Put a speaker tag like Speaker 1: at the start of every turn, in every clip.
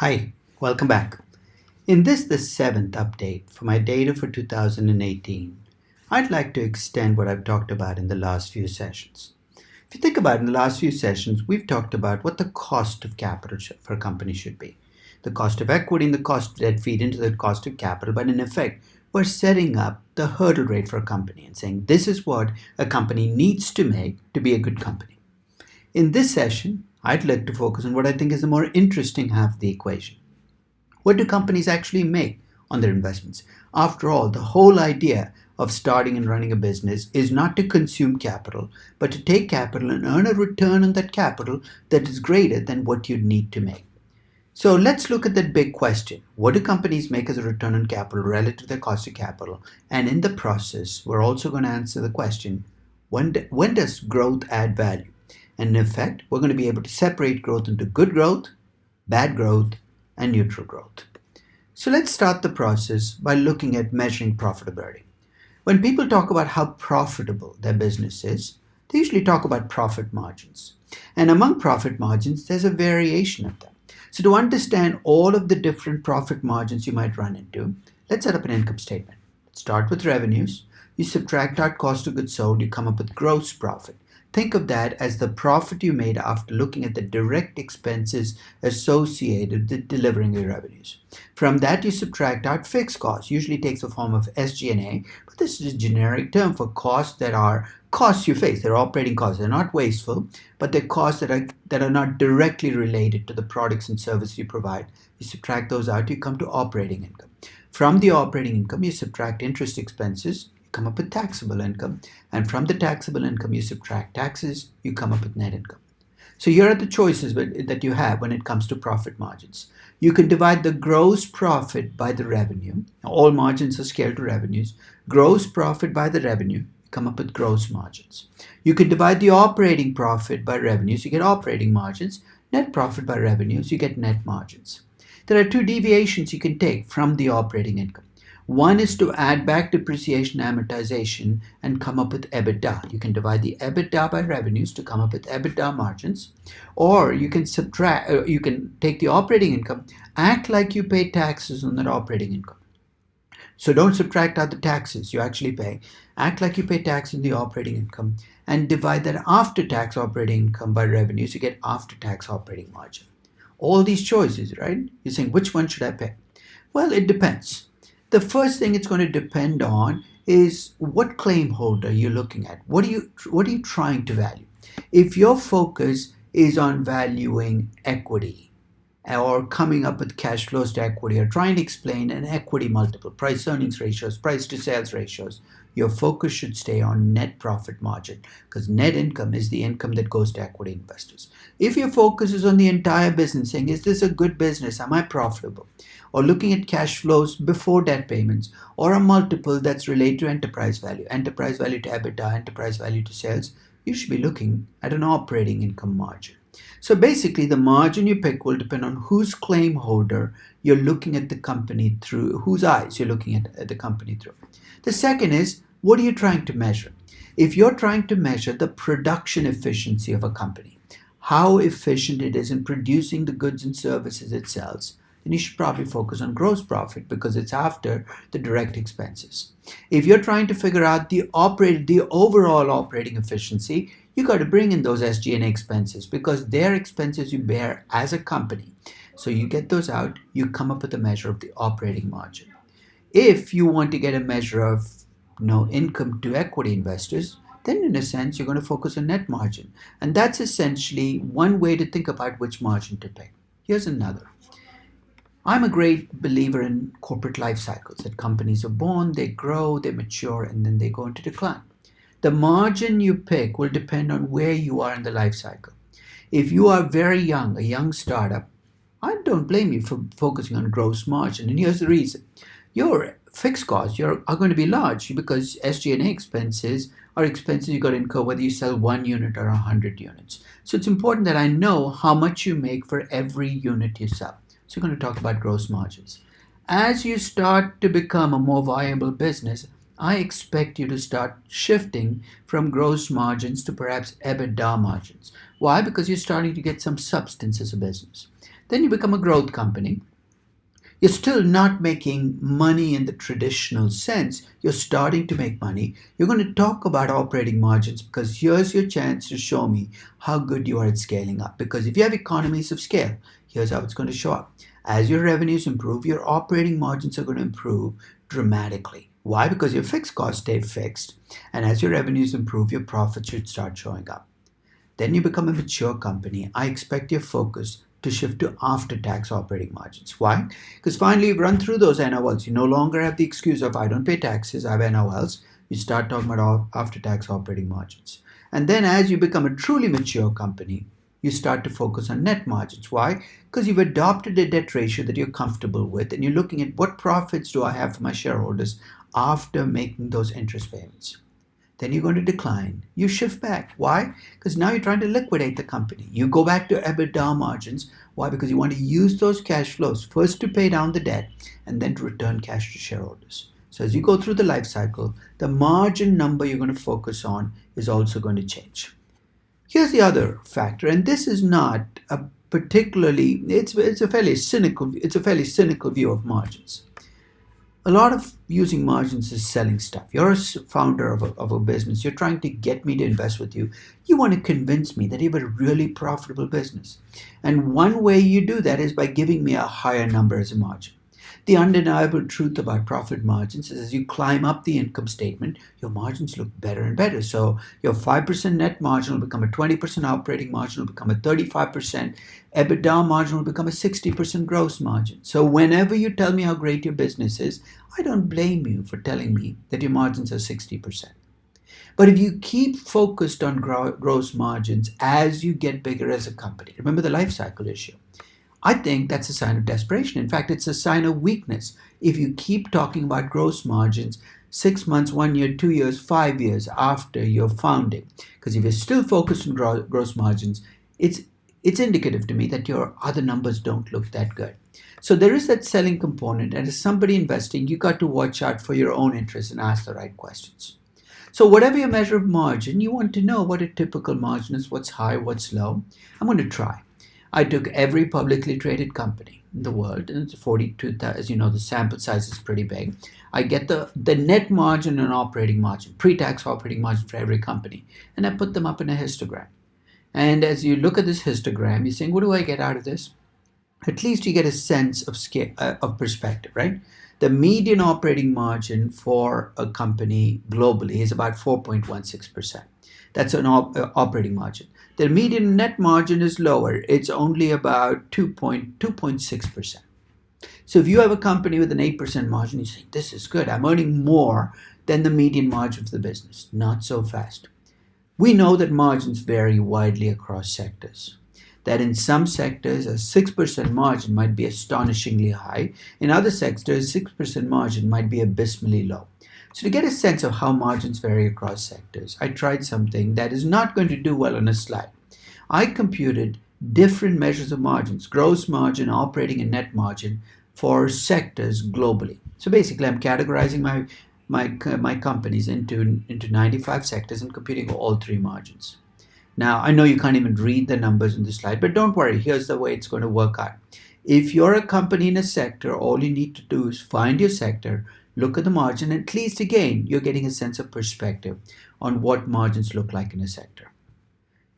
Speaker 1: Hi, welcome back. In this, the seventh update for my data for 2018, I'd like to extend what I've talked about in the last few sessions. If you think about it, in the last few sessions, we've talked about what the cost of capital for a company should be. The cost of equity and the cost of debt feed into the cost of capital, but in effect, we're setting up the hurdle rate for a company and saying this is what a company needs to make to be a good company. In this session, I'd like to focus on what I think is the more interesting half of the equation. What do companies actually make on their investments? After all, the whole idea of starting and running a business is not to consume capital, but to take capital and earn a return on that capital that is greater than what you'd need to make. So let's look at that big question. What do companies make as a return on capital relative to their cost of capital? And in the process, we're also going to answer the question, when does growth add value? And in effect, we're going to be able to separate growth into good growth, bad growth, and neutral growth. So let's start the process by looking at measuring profitability. When people talk about how profitable their business is, they usually talk about profit margins. And among profit margins, there's a variation of them. So to understand all of the different profit margins you might run into, let's set up an income statement. Let's start with revenues. You subtract out cost of goods sold, you come up with gross profit. Think of that as the profit you made after looking at the direct expenses associated with delivering your revenues. From that, you subtract out fixed costs. Usually takes the form of SG&A, but this is a generic term for costs that are costs you face. They're operating costs. They're not wasteful, but they're costs that are not directly related to the products and services you provide. You subtract those out, you come to operating income. From the operating income, you subtract interest expenses, come up with taxable income, and from the taxable income you subtract taxes, you come up with net income. So here are the choices that you have when it comes to profit margins. You can divide the gross profit by the revenue. All margins are scaled to revenues. Gross profit by the revenue, you come up with gross margins. You can divide the operating profit by revenues, you get operating margins. Net profit by revenues, you get net margins. There are two deviations you can take from the operating income. One is to add back depreciation and amortization and come up with EBITDA. You can divide the EBITDA by revenues to come up with EBITDA margins, or you can you can take the operating income, act like you pay taxes on that operating income. So don't subtract out the taxes you actually pay. Act like you pay tax on the operating income and divide that after-tax operating income by revenues. You get after-tax operating margin. All these choices, right? You're saying, which one should I pick? Well, it depends. The first thing it's going to depend on is what claim holder you're looking at. What are you trying to value? If your focus is on valuing equity or coming up with cash flows to equity or trying to explain an equity multiple, price earnings ratios, price to sales ratios, your focus should stay on net profit margin because net income is the income that goes to equity investors. If your focus is on the entire business, saying, is this a good business? Am I profitable? Or looking at cash flows before debt payments, or a multiple that's related to enterprise value to EBITDA, enterprise value to sales, you should be looking at an operating income margin. So basically, the margin you pick will depend on whose claim holder you're looking at the company through, whose eyes you're looking at the company through. The second is, what are you trying to measure? If you're trying to measure the production efficiency of a company, how efficient it is in producing the goods and services it sells, then you should probably focus on gross profit because it's after the direct expenses. If you're trying to figure out the overall operating efficiency, you got to bring in those SG&A expenses because they're expenses you bear as a company. So you get those out, you come up with a measure of the operating margin. If you want to get a measure of income to equity investors, then in a sense you're going to focus on net margin. And that's essentially one way to think about which margin to pick. Here's another. I'm a great believer in corporate life cycles, that companies are born, they grow, they mature, and then they go into decline. The margin you pick will depend on where you are in the life cycle. If you are very young, a young startup, I don't blame you for focusing on gross margin. And here's the reason. Your fixed costs are going to be large because SG&A expenses are expenses you got to incur whether you sell 1 unit or 100 units. So it's important that I know how much you make for every unit you sell. So we're going to talk about gross margins. As you start to become a more viable business, I expect you to start shifting from gross margins to perhaps EBITDA margins. Why? Because you're starting to get some substance as a business. Then you become a growth company. You're still not making money in the traditional sense. You're starting to make money. You're going to talk about operating margins because here's your chance to show me how good you are at scaling up. Because if you have economies of scale, here's how it's going to show up. As your revenues improve, your operating margins are going to improve dramatically. Why? Because your fixed costs stay fixed. And as your revenues improve, your profits should start showing up. Then you become a mature company. I expect your focus to shift to after-tax operating margins. Why? Because finally you've run through those NOLs. You no longer have the excuse of I don't pay taxes, I have NOLs. You start talking about after-tax operating margins. And then as you become a truly mature company, you start to focus on net margins. Why? Because you've adopted a debt ratio that you're comfortable with and you're looking at what profits do I have for my shareholders after making those interest payments. Then you're going to decline. You shift back. Why? Because now you're trying to liquidate the company. You go back to EBITDA margins. Why? Because you want to use those cash flows first to pay down the debt and then to return cash to shareholders. So as you go through the life cycle, the margin number you're going to focus on is also going to change. Here's the other factor, and this is not a particularly, it's a fairly cynical view of margins. A lot of using margins is selling stuff. You're a founder of a business. You're trying to get me to invest with you. You want to convince me that you have a really profitable business. And one way you do that is by giving me a higher number as a margin. The undeniable truth about profit margins is as you climb up the income statement, your margins look better and better. So your 5% net margin will become a 20% operating margin, will become a 35%. EBITDA margin will become a 60% gross margin. So whenever you tell me how great your business is, I don't blame you for telling me that your margins are 60%. But if you keep focused on gross margins as you get bigger as a company, remember the life cycle issue. I think that's a sign of desperation. In fact, it's a sign of weakness if you keep talking about gross margins 6 months, 1 year, 2 years, 5 years after your founding. Because if you're still focused on gross margins, it's indicative to me that your other numbers don't look that good. So there is that selling component, and as somebody investing, you got to watch out for your own interests and ask the right questions. So whatever your measure of margin, you want to know what a typical margin is, what's high, what's low. I'm going to try. I took every publicly traded company in the world, and it's 42,000. As you know, the sample size is pretty big. I get the net margin and operating margin, pre-tax operating margin for every company, and I put them up in a histogram. And as you look at this histogram, you're saying, what do I get out of this? At least you get a sense of scale, of perspective, right? The median operating margin for a company globally is about 4.16%. That's an operating margin. The median net margin is lower. It's only about 2.6%. So if you have a company with an 8% margin, you say, this is good. I'm earning more than the median margin for the business. Not so fast. We know that margins vary widely across sectors. That in some sectors, a 6% margin might be astonishingly high. In other sectors, 6% margin might be abysmally low. So to get a sense of how margins vary across sectors, I tried something that is not going to do well on a slide. I computed different measures of margins, gross margin, operating and net margin for sectors globally. So basically I'm categorizing my companies into 95 sectors and computing all three margins. Now, I know you can't even read the numbers in the slide, but don't worry, here's the way it's going to work out. If you're a company in a sector, all you need to do is find your sector, look at the margin, and at least again, you're getting a sense of perspective on what margins look like in a sector.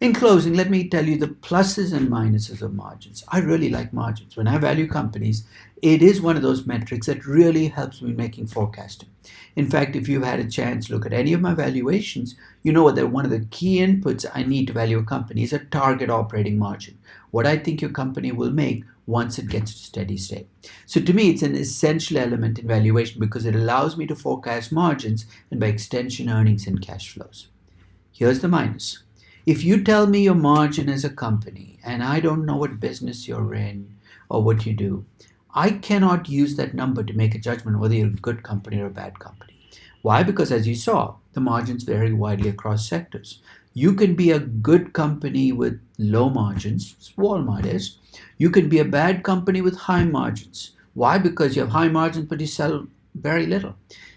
Speaker 1: In closing, let me tell you the pluses and minuses of margins. I really like margins. When I value companies, it is one of those metrics that really helps me making forecasting. In fact, if you've had a chance to look at any of my valuations, you know that one of the key inputs I need to value a company is a target operating margin, what I think your company will make once it gets to steady state. So to me, it's an essential element in valuation because it allows me to forecast margins and by extension, earnings and cash flows. Here's the minus. If you tell me your margin as a company and I don't know what business you're in or what you do, I cannot use that number to make a judgment whether you're a good company or a bad company. Why? Because as you saw, the margins vary widely across sectors. You can be a good company with low margins, as Walmart is. You can be a bad company with high margins. Why? Because you have high margins but you sell very little.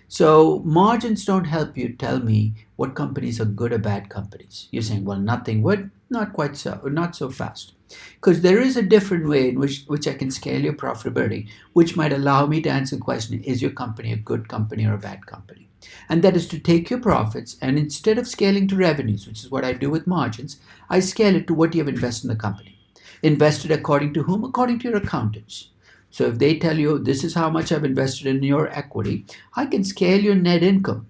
Speaker 1: So margins don't help you tell me what companies are good or bad companies. You're saying, well, nothing would. Not quite so, not so fast. Because there is a different way in which I can scale your profitability, which might allow me to answer the question, is your company a good company or a bad company? And that is to take your profits and instead of scaling to revenues, which is what I do with margins, I scale it to what you have invested in the company. Invested according to whom? According to your accountants. So if they tell you this is how much I've invested in your equity, I can scale your net income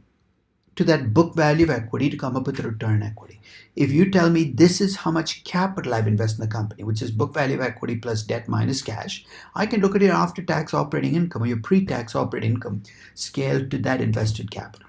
Speaker 1: to that book value of equity to come up with a return on equity. If you tell me this is how much capital I've invested in the company, which is book value of equity plus debt minus cash, I can look at your after-tax operating income or your pre-tax operating income scaled to that invested capital.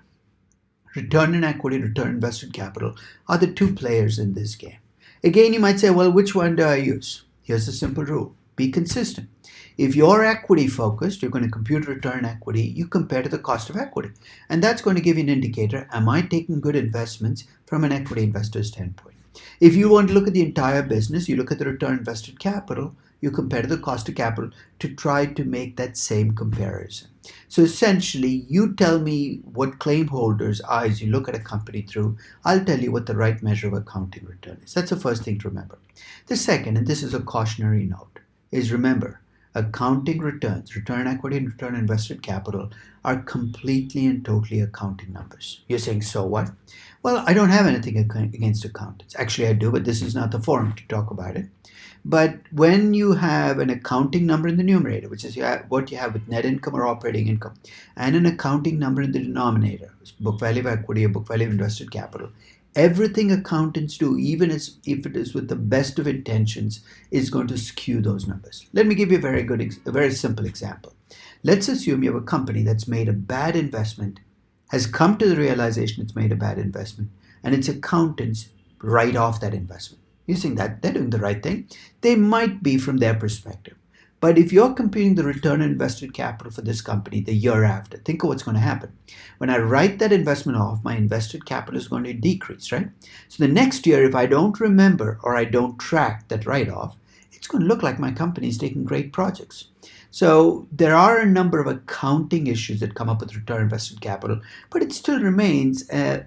Speaker 1: Return on equity, return on invested capital are the two players in this game. Again, you might say, well, which one do I use? Here's a simple rule. Be consistent. If you're equity focused, you're going to compute return on equity, you compare to the cost of equity. And that's going to give you an indicator, am I taking good investments from an equity investor standpoint? If you want to look at the entire business, you look at the return on invested capital, you compare to the cost of capital to try to make that same comparison. So essentially, you tell me what claim holders' eyes you look at a company through, I'll tell you what the right measure of accounting return is. That's the first thing to remember. The second, and this is a cautionary note, is remember, accounting returns, return on equity and return on invested capital, are completely and totally accounting numbers. You're saying, so what? Well, I don't have anything against accountants. Actually, I do, but this is not the forum to talk about it. But when you have an accounting number in the numerator, which is what you have with net income or operating income, and an accounting number in the denominator, book value of equity or book value of invested capital, everything accountants do, even if it is with the best of intentions, is going to skew those numbers. Let me give you a very simple example. Let's assume you have a company that's made a bad investment, has come to the realization it's made a bad investment, and its accountants write off that investment. You think that they're doing the right thing? They might be from their perspective. But if you're computing the return on invested capital for this company the year after, think of what's going to happen. When I write that investment off, my invested capital is going to decrease, right? So the next year, if I don't remember or I don't track that write-off, it's going to look like my company is taking great projects. So there are a number of accounting issues that come up with return on invested capital, but it still remains a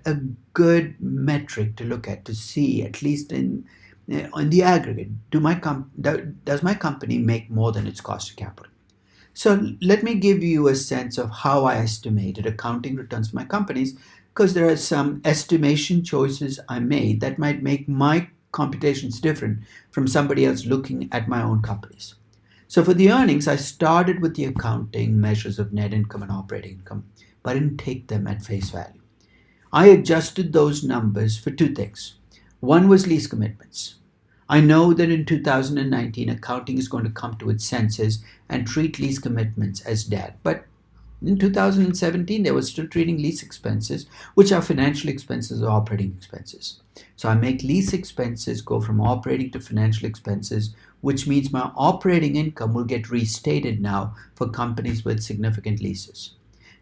Speaker 1: good metric to look at to see, at least in the aggregate, does my company make more than its cost of capital? So let me give you a sense of how I estimated accounting returns for my companies, because there are some estimation choices I made that might make my computations different from somebody else looking at my own companies. So for the earnings, I started with the accounting measures of net income and operating income, but I didn't take them at face value. I adjusted those numbers for two things. One was lease commitments. I know that in 2019, accounting is going to come to its senses and treat lease commitments as debt. But in 2017, they were still treating lease expenses, which are financial expenses or operating expenses. So I make lease expenses go from operating to financial expenses, which means my operating income will get restated now for companies with significant leases.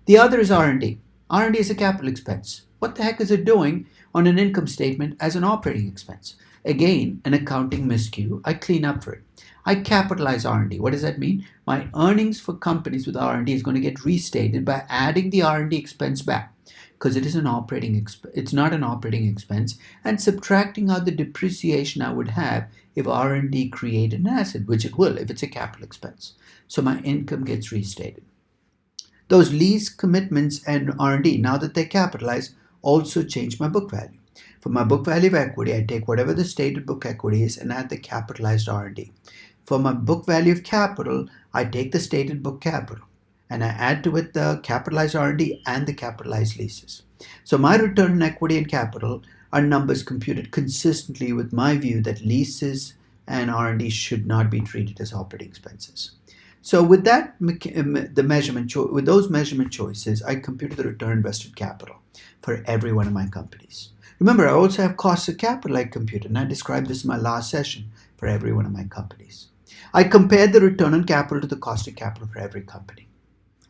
Speaker 1: The other is R&D. R&D is a capital expense. What the heck is it doing on an income statement as an operating expense? Again, an accounting miscue. I clean up for it. I capitalize R&D. What does that mean? My earnings for companies with R&D is going to get restated by adding the R&D expense back, because it's not an operating expense, and subtracting out the depreciation I would have if R&D created an asset, which it will if it's a capital expense. So my income gets restated. Those lease commitments and R&D, now that they capitalize, also change my book value. For my book value of equity, I take whatever the stated book equity is and add the capitalized R&D. For my book value of capital, I take the stated book capital and I add to it the capitalized R&D and the capitalized leases. So my return on equity and capital are numbers computed consistently with my view that leases and R&D should not be treated as operating expenses. So with those measurement choices, I computed the return on invested capital for every one of my companies. Remember, I also have costs of capital I computed, and I described this in my last session for every one of my companies. I compared the return on capital to the cost of capital for every company.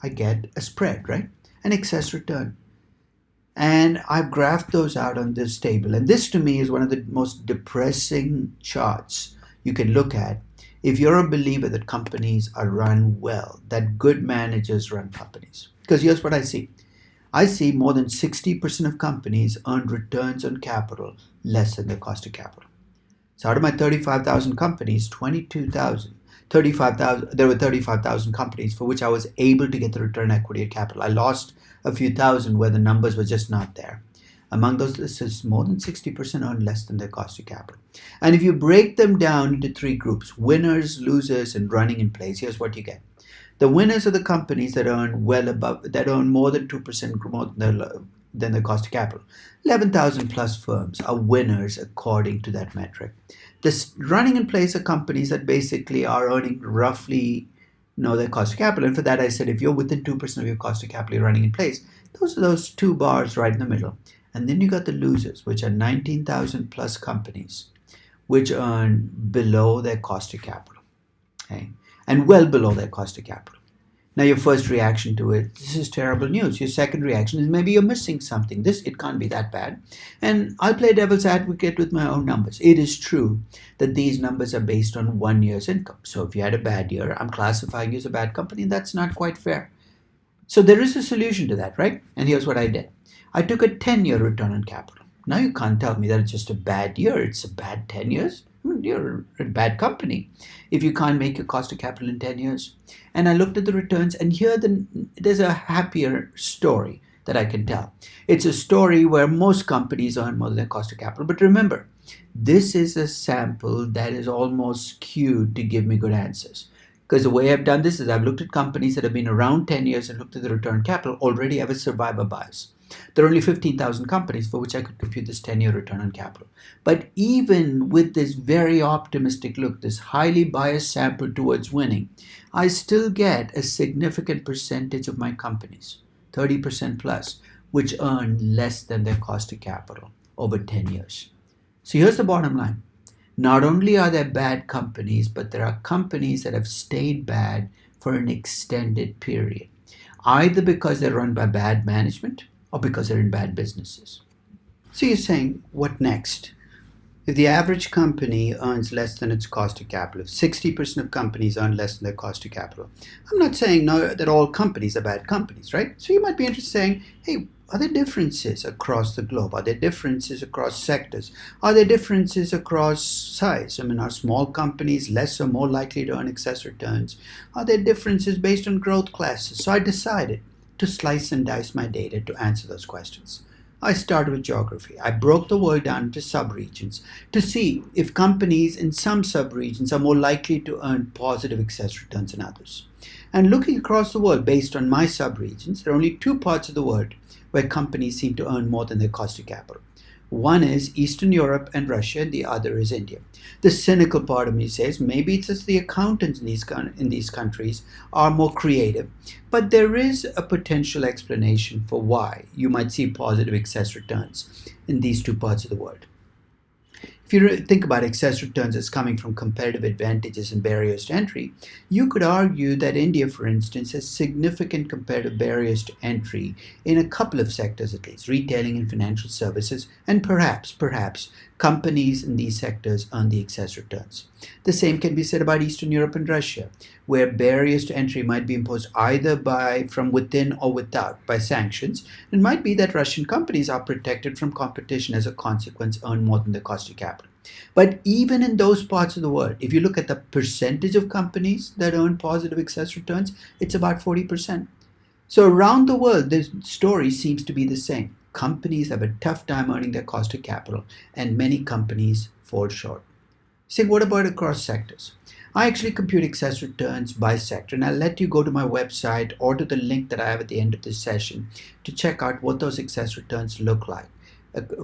Speaker 1: I get a spread, right? An excess return. And I've graphed those out on this table. And this to me is one of the most depressing charts you can look at if you're a believer that companies are run well, that good managers run companies. Because here's what I see. I see more than 60% of companies earn returns on capital less than their cost of capital. So out of my 35,000 companies, 35,000, there were 35,000 companies for which I was able to get the return equity at capital. I lost a few thousand where the numbers were just not there. Among those lists, more than 60% earned less than their cost of capital. And if you break them down into three groups, winners, losers, and running in place, here's what you get. The winners are the companies that earn more than 2% more than their cost of capital. 11,000 plus firms are winners according to that metric. This running in place are companies that basically are earning roughly their cost of capital. And for that, I said, if you're within 2% of your cost of capital, you're running in place. Those are those two bars right in the middle. And then you got the losers, which are 19,000 plus companies, which earn below their cost of capital, okay? And well below their cost of capital. Now, your first reaction to it, this is terrible news. Your second reaction is maybe you're missing something. It can't be that bad. And I'll play devil's advocate with my own numbers. It is true that these numbers are based on 1 year's income. So if you had a bad year, I'm classifying you as a bad company, and that's not quite fair. So there is a solution to that, right? And here's what I did. I took a 10-year return on capital. Now you can't tell me that it's just a bad year. It's a bad 10 years. You're a bad company if you can't make your cost of capital in 10 years. And I looked at the returns, and here there's a happier story that I can tell. It's a story where most companies earn more than their cost of capital. But remember, this is a sample that is almost skewed to give me good answers. Because the way I've done this is I've looked at companies that have been around 10 years and looked at the return capital, already have a survivor bias. There are only 15,000 companies for which I could compute this 10-year return on capital. But even with this very optimistic look, this highly biased sample towards winning, I still get a significant percentage of my companies, 30% plus, which earn less than their cost of capital over 10 years. So here's the bottom line. Not only are there bad companies, but there are companies that have stayed bad for an extended period, either because they're run by bad management or because they're in bad businesses. So you're saying, what next? If the average company earns less than its cost of capital, if 60% of companies earn less than their cost of capital, I'm not saying that all companies are bad companies, right? So you might be interested in saying, hey, are there differences across the globe? Are there differences across sectors? Are there differences across size? Are small companies less or more likely to earn excess returns? Are there differences based on growth classes? So I decided to slice and dice my data to answer those questions. I started with geography. I broke the world down into subregions to see if companies in some subregions are more likely to earn positive excess returns than others. And looking across the world based on my subregions, there are only two parts of the world where companies seem to earn more than their cost of capital. One is Eastern Europe and Russia, and the other is India. The cynical part of me says maybe it's just the accountants in these countries are more creative, but there is a potential explanation for why you might see positive excess returns in these two parts of the world. If you think about excess returns as coming from competitive advantages and barriers to entry, you could argue that India, for instance, has significant competitive barriers to entry in a couple of sectors at least, retailing and financial services, and perhaps companies in these sectors earn the excess returns. The same can be said about Eastern Europe and Russia, where barriers to entry might be imposed either from within or without by sanctions. It might be that Russian companies are protected from competition as a consequence, earn more than the cost of capital. But even in those parts of the world, if you look at the percentage of companies that earn positive excess returns, it's about 40%. So around the world, the story seems to be the same. Companies have a tough time earning their cost of capital, and many companies fall short. So what about across sectors? I actually compute excess returns by sector, and I'll let you go to my website or to the link that I have at the end of this session to check out what those excess returns look like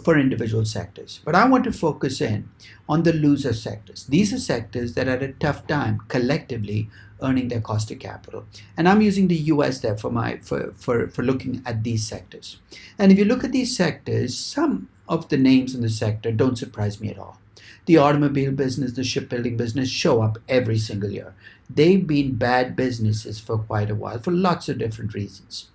Speaker 1: for individual sectors. But I want to focus in on the loser sectors. These are sectors that had a tough time collectively earning their cost of capital. And I'm using the US there for looking at these sectors. And if you look at these sectors, some of the names in the sector don't surprise me at all. The automobile business, the shipbuilding business show up every single year. They've been bad businesses for quite a while for lots of different reasons.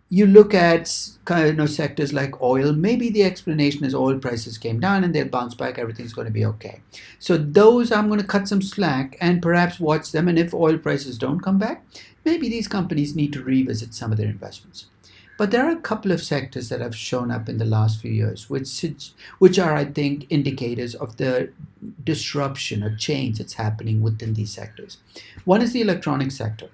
Speaker 1: You look at sectors like oil, maybe the explanation is oil prices came down and they'll bounce back, everything's going to be okay. So those I'm going to cut some slack and perhaps watch them, and if oil prices don't come back, maybe these companies need to revisit some of their investments. But there are a couple of sectors that have shown up in the last few years, which are, I think, indicators of the disruption or change that's happening within these sectors. One is the electronic sector,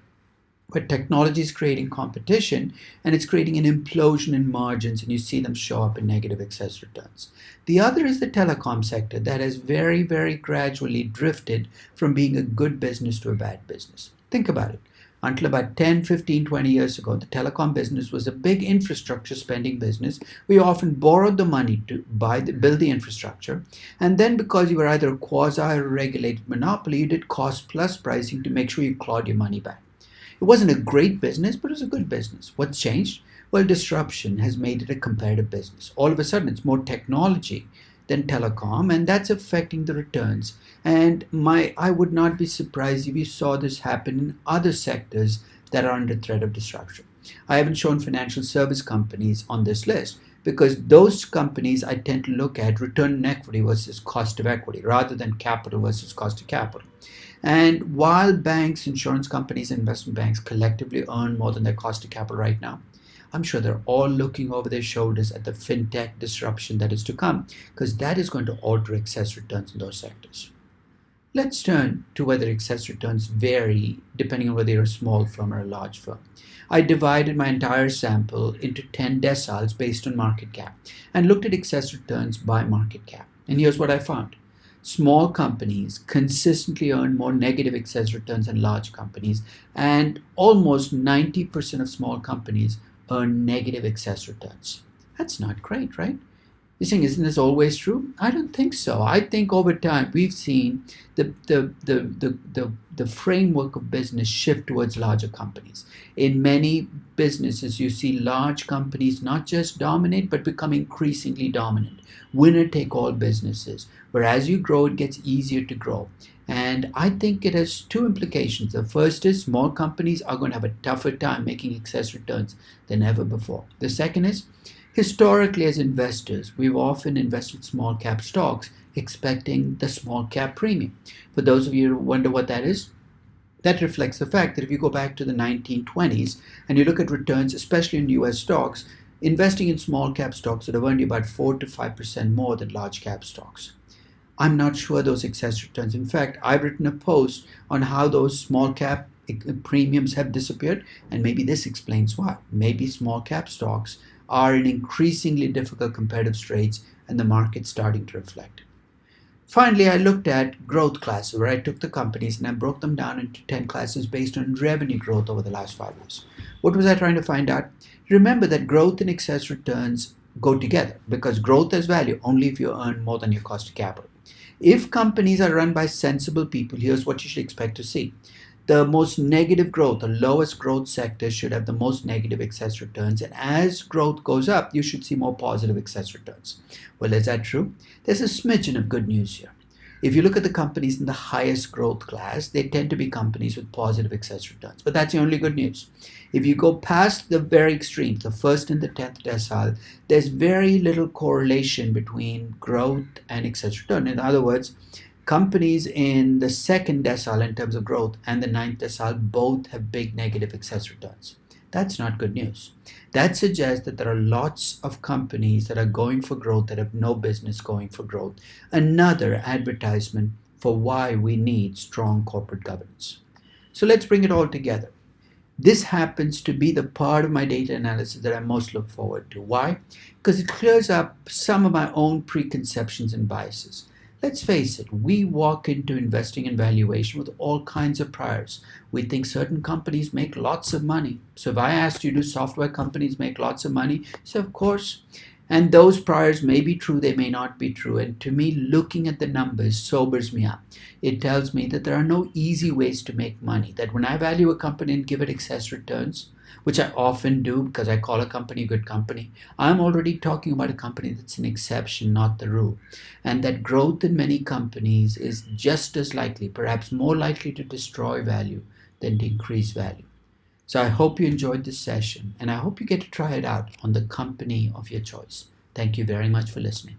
Speaker 1: where technology is creating competition and it's creating an implosion in margins, and you see them show up in negative excess returns. The other is the telecom sector that has very, very gradually drifted from being a good business to a bad business. Think about it. Until about 10, 15, 20 years ago, the telecom business was a big infrastructure spending business. We often borrowed the money to build the infrastructure. And then because you were either a quasi or regulated monopoly, you did cost plus pricing to make sure you clawed your money back. It wasn't a great business, but it was a good business. What's changed? Well, disruption has made it a competitive business. All of a sudden, it's more technology than telecom, and that's affecting the returns. And I would not be surprised if you saw this happen in other sectors that are under threat of disruption. I haven't shown financial service companies on this list because those companies I tend to look at return on equity versus cost of equity rather than capital versus cost of capital. And while banks, insurance companies, and investment banks collectively earn more than their cost of capital right now, I'm sure they're all looking over their shoulders at the fintech disruption that is to come, because that is going to alter excess returns in those sectors. Let's turn to whether excess returns vary depending on whether you're a small firm or a large firm. I divided my entire sample into 10 deciles based on market cap and looked at excess returns by market cap. And here's what I found. Small companies consistently earn more negative excess returns than large companies, and almost 90% of small companies earn negative excess returns. That's not great, right? You're saying, isn't this always true? I don't think so. I think over time we've seen the framework of business shift towards larger companies. In many businesses, you see large companies not just dominate, but become increasingly dominant. Winner take all businesses. Where as you grow, it gets easier to grow. And I think it has two implications. The first is small companies are going to have a tougher time making excess returns than ever before. The second is, historically as investors, we've often invested small cap stocks expecting the small cap premium. For those of you who wonder what that is, that reflects the fact that if you go back to the 1920s and you look at returns, especially in US stocks, investing in small cap stocks would have earned you about 4 to 5% more than large cap stocks. I'm not sure those excess returns. In fact, I've written a post on how those small cap premiums have disappeared, and maybe this explains why. Maybe small cap stocks are in increasingly difficult competitive straits and the market's starting to reflect. Finally, I looked at growth classes, where I took the companies and I broke them down into 10 classes based on revenue growth over the last 5 years. What was I trying to find out? Remember that growth and excess returns go together because growth has value only if you earn more than your cost of capital. If companies are run by sensible people, here's what you should expect to see. The most negative growth, the lowest growth sectors should have the most negative excess returns. And as growth goes up, you should see more positive excess returns. Well, is that true? There's a smidgen of good news here. If you look at the companies in the highest growth class, they tend to be companies with positive excess returns. But that's the only good news. If you go past the very extremes, the first and the 10th decile, there's very little correlation between growth and excess return. In other words, companies in the second decile in terms of growth and the 9th decile both have big negative excess returns. That's not good news. That suggests that there are lots of companies that are going for growth that have no business going for growth. Another advertisement for why we need strong corporate governance. So let's bring it all together. This happens to be the part of my data analysis that I most look forward to. Why? Because it clears up some of my own preconceptions and biases. Let's face it, we walk into investing and valuation with all kinds of priors. We think certain companies make lots of money. So if I asked you, do software companies make lots of money? So of course. And those priors may be true, they may not be true. And to me, looking at the numbers sobers me up. It tells me that there are no easy ways to make money. That when I value a company and give it excess returns, which I often do because I call a company a good company, I'm already talking about a company that's an exception, not the rule. And that growth in many companies is just as likely, perhaps more likely to destroy value than to increase value. So I hope you enjoyed this session, and I hope you get to try it out on the company of your choice. Thank you very much for listening.